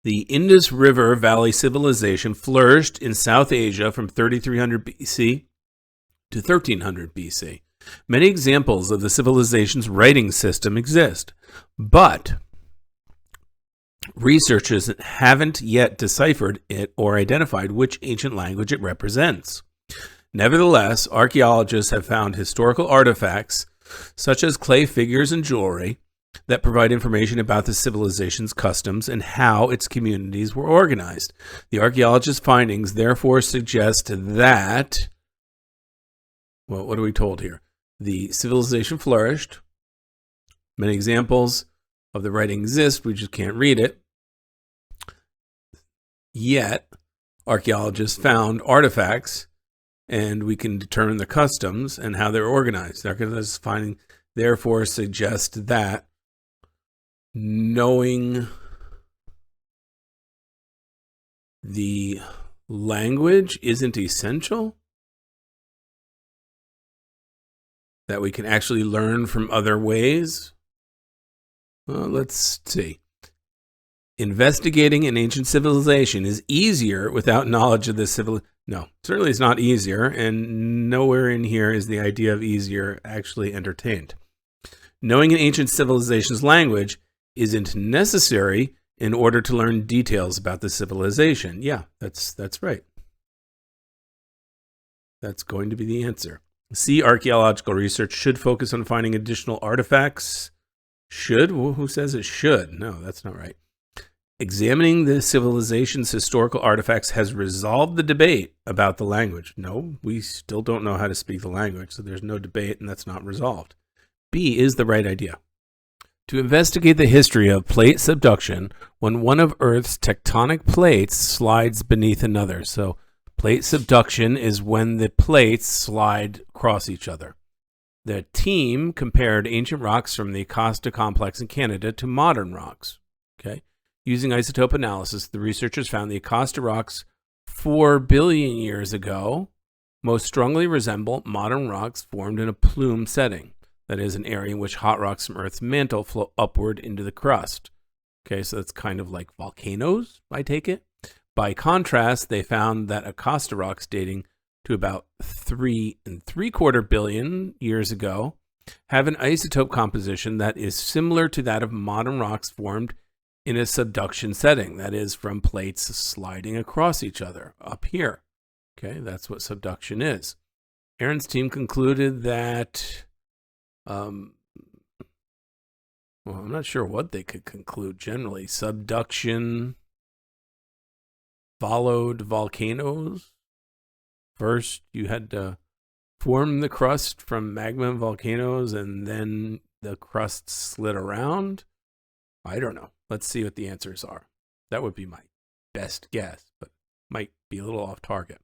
The Indus River Valley civilization flourished in South Asia from 3300 BC to 1300 BC. Many examples of the civilization's writing system exist, but researchers haven't yet deciphered it or identified which ancient language it represents. Nevertheless, archaeologists have found historical artifacts, such as clay figures and jewelry, that provide information about the civilization's customs and how its communities were organized. The archaeologists' findings therefore suggest that, well, what are we told here? The civilization flourished. Many examples of the writing exist, we just can't read it. Yet, archaeologists found artifacts, and we can determine the customs and how they're organized. The archaeologists' findings therefore suggest that knowing the language isn't essential, that we can actually learn from other ways. Well, let's see. Investigating an ancient civilization is easier without knowledge of this civilization. No, certainly it's not easier, and nowhere in here is the idea of easier actually entertained. Knowing an ancient civilization's language isn't necessary in order to learn details about the civilization. Yeah, that's right. That's going to be the answer. C, archaeological research should focus on finding additional artifacts. Should? Well, who says it should? No, that's not right. Examining the civilization's historical artifacts has resolved the debate about the language. No, we still don't know how to speak the language, so there's no debate, and that's not resolved. B is the right idea. To investigate the history of plate subduction when one of Earth's tectonic plates slides beneath another. So plate subduction is when the plates slide across each other. The team compared ancient rocks from the Acosta complex in Canada to modern rocks. Okay. Using isotope analysis, the researchers found the Acosta rocks 4 billion years ago most strongly resemble modern rocks formed in a plume setting. That is, an area in which hot rocks from Earth's mantle flow upward into the crust. Okay, so that's kind of like volcanoes, I take it. By contrast, they found that Acosta rocks dating to about 3.75 billion years ago have an isotope composition that is similar to that of modern rocks formed in a subduction setting, that is, from plates sliding across each other up here. Okay, that's what subduction is. Aaron's team concluded that, well, I'm not sure what they could conclude generally. Subduction followed volcanoes. First, you had to form the crust from magma and volcanoes, and then the crust slid around. I don't know. Let's see what the answers are. That would be my best guess, but might be a little off target.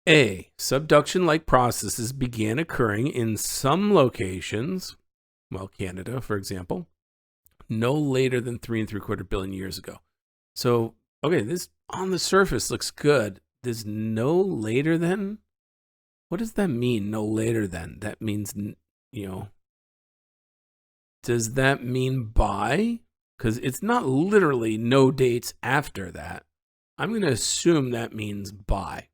A, subduction-like processes began occurring in some locations, well, Canada, for example, no later than 3.75 billion years ago. So, okay, this on the surface looks good. There's no later than? What does that mean, no later than? That means, does that mean by? Because it's not literally no dates after that. I'm going to assume that means by.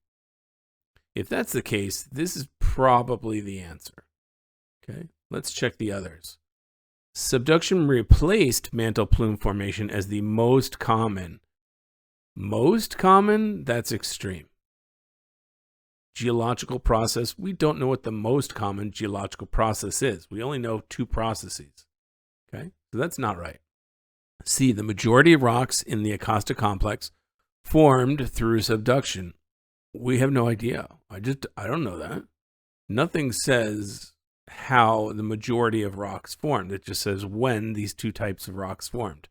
If that's the case, this is probably the answer. Okay, let's check the others. Subduction replaced mantle plume formation as the most common. Most common? That's extreme. Geological process. We don't know what the most common geological process is. We only know 2 processes. Okay, so that's not right. C, the majority of rocks in the Acosta complex formed through subduction. We have no idea. I don't know that. Nothing says how the majority of rocks formed. It just says when these 2 types of rocks formed.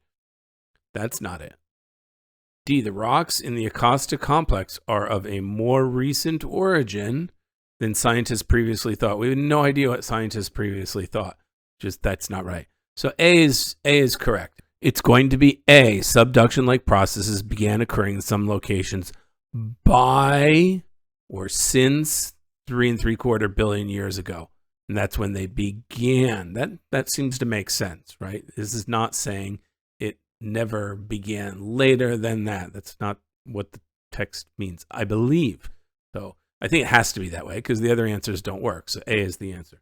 That's not it. D, the rocks in the Acosta complex are of a more recent origin than scientists previously thought. We have no idea what scientists previously thought. Just that's not right. So A is correct. It's going to be A. Subduction-like processes began occurring in some locations by or since 3.75 billion years ago. And that's when they began. That seems to make sense, right? This is not saying it never began later than that. That's not what the text means, I believe. So I think it has to be that way because the other answers don't work. So A is the answer.